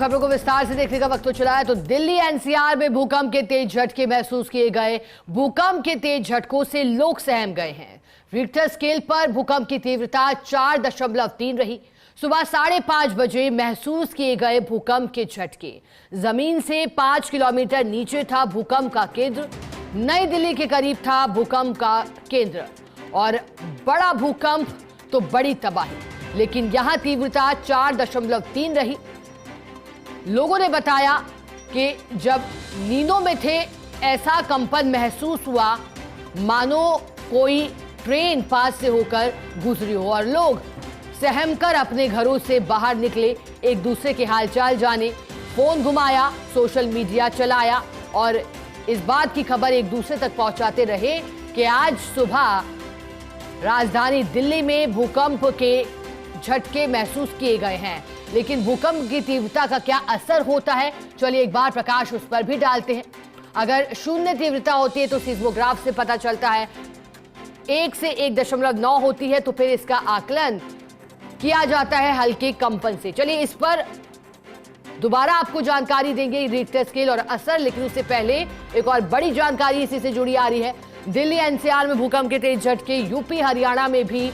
खबरों को विस्तार से देखने का वक्त तो चला है। तो दिल्ली एनसीआर में भूकंप के तेज झटके महसूस किए गए। भूकंप के तेज झटकों से लोग सहम गए हैं। रिक्टर स्केल पर भूकंप की तीव्रता 4.3 रही। सुबह 5:30 बजे महसूस किए गए भूकंप के झटके। जमीन से 5 किलोमीटर नीचे था भूकंप का केंद्र। नई दिल्ली के करीब था भूकंप का केंद्र। और बड़ा भूकंप तो बड़ी तबाही, लेकिन यहां तीव्रता 4.3 रही। लोगों ने बताया कि जब नींदों में थे ऐसा कंपन महसूस हुआ मानो कोई ट्रेन पास से होकर गुजरी हो, और लोग सहमकर अपने घरों से बाहर निकले, एक दूसरे के हालचाल जाने, फोन घुमाया, सोशल मीडिया चलाया और इस बात की खबर एक दूसरे तक पहुंचाते रहे कि आज सुबह राजधानी दिल्ली में भूकंप के झटके महसूस किए गए हैं। लेकिन भूकंप की तीव्रता का क्या असर होता है, चलिए एक बार प्रकाश उस पर भी डालते हैं। अगर 0 तीव्रता होती है तो सीस्मोग्राफ से पता चलता है, 1 से 1.9 होती है तो फिर इसका आकलन किया जाता है हल्के कंपन से। चलिए इस पर दोबारा आपको जानकारी देंगे रिक्टर स्केल और असर, लेकिन उससे पहले एक और बड़ी जानकारी इसी से जुड़ी आ रही है। दिल्ली एनसीआर में भूकंप के तेज झटके, यूपी हरियाणा में भी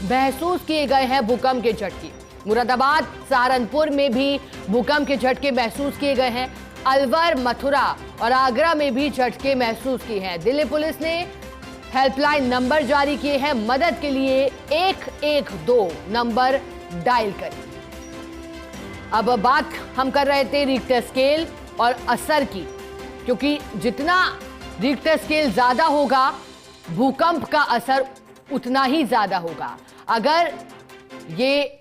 महसूस किए गए हैं भूकंप के झटके। मुरादाबाद, सहारनपुर में भी भूकंप के झटके महसूस किए गए हैं। अलवर, मथुरा और आगरा में भी झटके महसूस किए हैं। दिल्ली पुलिस ने हेल्पलाइन नंबर जारी किए हैं। मदद के लिए 112 नंबर डायल करें। अब बात हम कर रहे थे रिक्टर स्केल और असर की, क्योंकि जितना रिक्टर स्केल ज्यादा होगा भूकंप का असर उतना ही ज्यादा होगा। अगर ये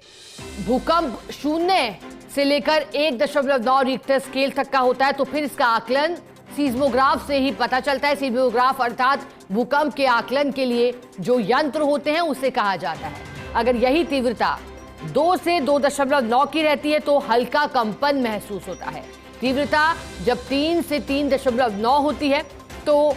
भूकंप 0 से लेकर 1.9 रिक्टर स्केल तक का होता है तो फिर इसका आकलन सीस्मोग्राफ से ही पता चलता है। सीस्मोग्राफ अर्थात भूकंप के आकलन के लिए जो यंत्र होते हैं उसे कहा जाता है। अगर यही तीव्रता 2 से 2.9 की रहती है तो हल्का कंपन महसूस होता है। तीव्रता जब 3 से 3.9 होती है तो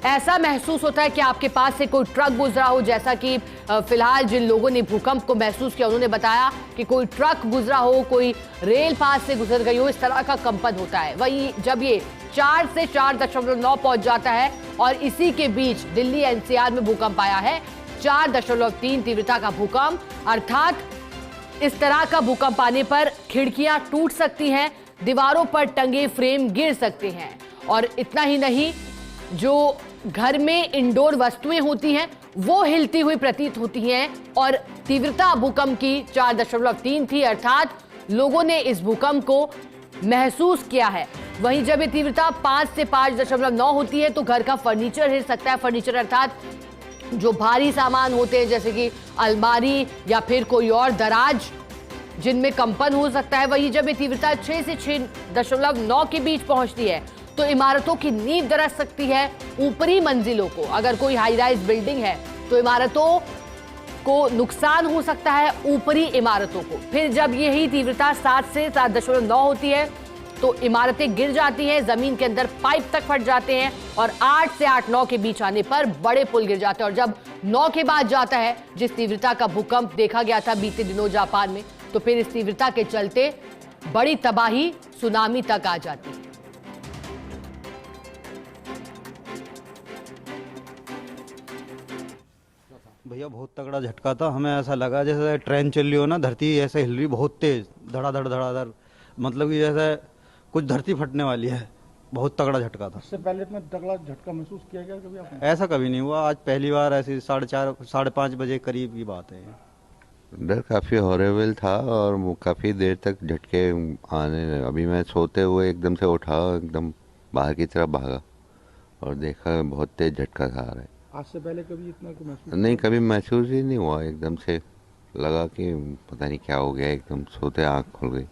ऐसा महसूस होता है कि आपके पास से कोई ट्रक गुजरा हो, जैसा कि फिलहाल जिन लोगों ने भूकंप को महसूस किया उन्होंने बताया कि कोई ट्रक गुजरा हो, कोई रेल पास से गुजर गई हो, इस तरह का कंपन होता है। वही जब ये 4 से 4.9 पहुंच जाता है और इसी के बीच दिल्ली एनसीआर में भूकंप आया है 4.3 तीव्रता का भूकंप, अर्थात इस तरह का भूकंप आने पर खिड़कियां टूट सकती हैं, दीवारों पर टंगे फ्रेम गिर सकते हैं। और इतना ही नहीं, जो घर में इंडोर वस्तुएं होती हैं वो हिलती हुई प्रतीत होती हैं। और तीव्रता भूकंप की 4.3 थी, अर्थात लोगों ने इस भूकंप को महसूस किया है। वहीं जब ये तीव्रता 5 से 5.9 होती है तो घर का फर्नीचर हिल सकता है। फर्नीचर अर्थात जो भारी सामान होते हैं जैसे कि अलमारी या फिर कोई और दराज, जिनमें कंपन हो सकता है। वहीं जब ये तीव्रता 6 से 6.9 के बीच पहुंचती है तो इमारतों की नींव दरस सकती है। ऊपरी मंजिलों को, अगर कोई हाई राइज बिल्डिंग है तो इमारतों को नुकसान हो सकता है, ऊपरी इमारतों को। फिर जब यही तीव्रता 7 से 7.9 होती है तो इमारतें गिर जाती हैं, जमीन के अंदर पाइप तक फट जाते हैं। और 8 से 8-9 के बीच आने पर बड़े पुल गिर जाते हैं। और जब 9 के बाद जाता है, जिस तीव्रता का भूकंप देखा गया था बीते दिनों जापान में, तो फिर इस तीव्रता के चलते बड़ी तबाही, सुनामी तक आ जाती है। भैया बहुत तगड़ा झटका था। हमें ऐसा लगा जैसे ट्रेन चल रही हो ना, धरती ऐसे हिल रही बहुत तेज, धड़ाधड़ धड़ाधड़, मतलब कि जैसे कुछ धरती फटने वाली है। बहुत तगड़ा झटका था। इससे पहले इतना तगड़ा झटका महसूस किया गया कभी आपने? ऐसा कभी नहीं हुआ, आज पहली बार ऐसी 4:30 5:30 बजे करीब की बात है। डर काफ़ी हॉरेबल था और वो काफ़ी देर तक झटके आने। अभी मैं सोते हुए एकदम से उठा, एकदम बाहर की तरफ भागा और देखा बहुत तेज झटका खा रहा है। आज से पहले कभी इतना महसूस नहीं, कभी महसूस ही नहीं हुआ। एकदम से लगा कि पता नहीं क्या हो गया, एकदम सोते आँख खुल गई।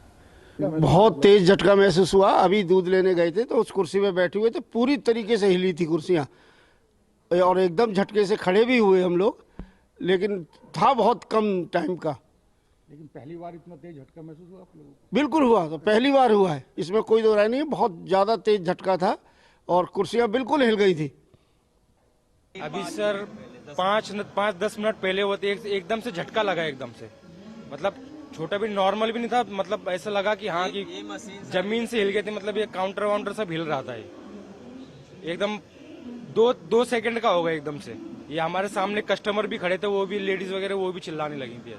बहुत तेज झटका महसूस हुआ। अभी दूध लेने गए थे तो उस कुर्सी में बैठे हुए थे, पूरी तरीके से हिली थी कुर्सियाँ और एकदम झटके से खड़े भी हुए हम लोग, लेकिन था बहुत कम टाइम का। लेकिन पहली बार इतना तेज झटका महसूस हुआ आप लोगों को? बिल्कुल हुआ, तो पहली बार हुआ है, इसमें कोई दो राय नहीं है। बहुत ज़्यादा तेज झटका था और कुर्सियाँ बिल्कुल हिल गई थी। अभी सर 5-10 मिनट पहले होते एकदम से झटका लगा, एकदम से मतलब छोटा भी नॉर्मल भी नहीं था, मतलब ऐसा लगा कि हाँ कि जमीन से हिल गए थे, मतलब ये काउंटर वाउंटर सब हिल रहा था, ये एकदम 2 सेकंड का होगा एकदम से। ये हमारे सामने कस्टमर भी खड़े थे, वो भी लेडीज वगैरह वो भी चिल्लाने लगी थी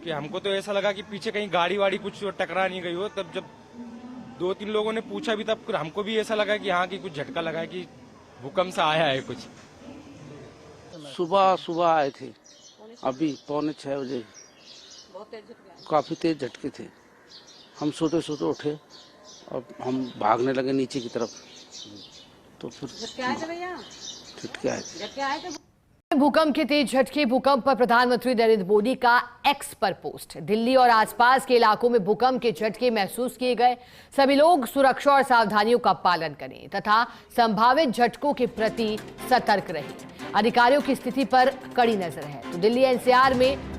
कि हमको तो ऐसा लगा कि पीछे कहीं गाड़ी वाड़ी कुछ टकरा नहीं गई हो। तब जब 2-3 लोगों ने पूछा भी तब फिर हमको भी ऐसा लगा कि हाँ कि कुछ झटका लगा है, कि भूकंप से आया है कुछ। सुबह आए थे, अभी 5:45 बजे काफी तेज झटके थे। हम सोते सोते उठे और हम भागने लगे नीचे की तरफ, तो फिर झटके आए थे। भूकंप के तेज झटके, भूकंप पर प्रधानमंत्री नरेंद्र मोदी का एक्स पर पोस्ट। दिल्ली और आसपास के इलाकों में भूकंप के झटके महसूस किए गए। सभी लोग सुरक्षा और सावधानियों का पालन करें तथा संभावित झटकों के प्रति सतर्क रहें। अधिकारियों की स्थिति पर कड़ी नजर है। तो दिल्ली एनसीआर में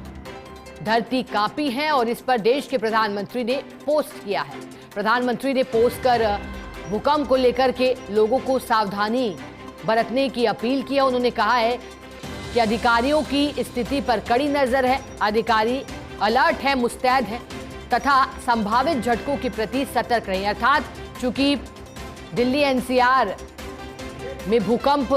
धरती कांपी है और इस पर देश के प्रधानमंत्री ने पोस्ट किया है। प्रधानमंत्री ने पोस्ट कर भूकंप को लेकर के लोगों को सावधानी बरतने की अपील की है। उन्होंने कहा है कि अधिकारियों की स्थिति पर कड़ी नजर है, अधिकारी अलर्ट है, मुस्तैद है तथा संभावित झटकों के प्रति सतर्क रहें। अर्थात चूंकि दिल्ली एनसीआर में भूकंप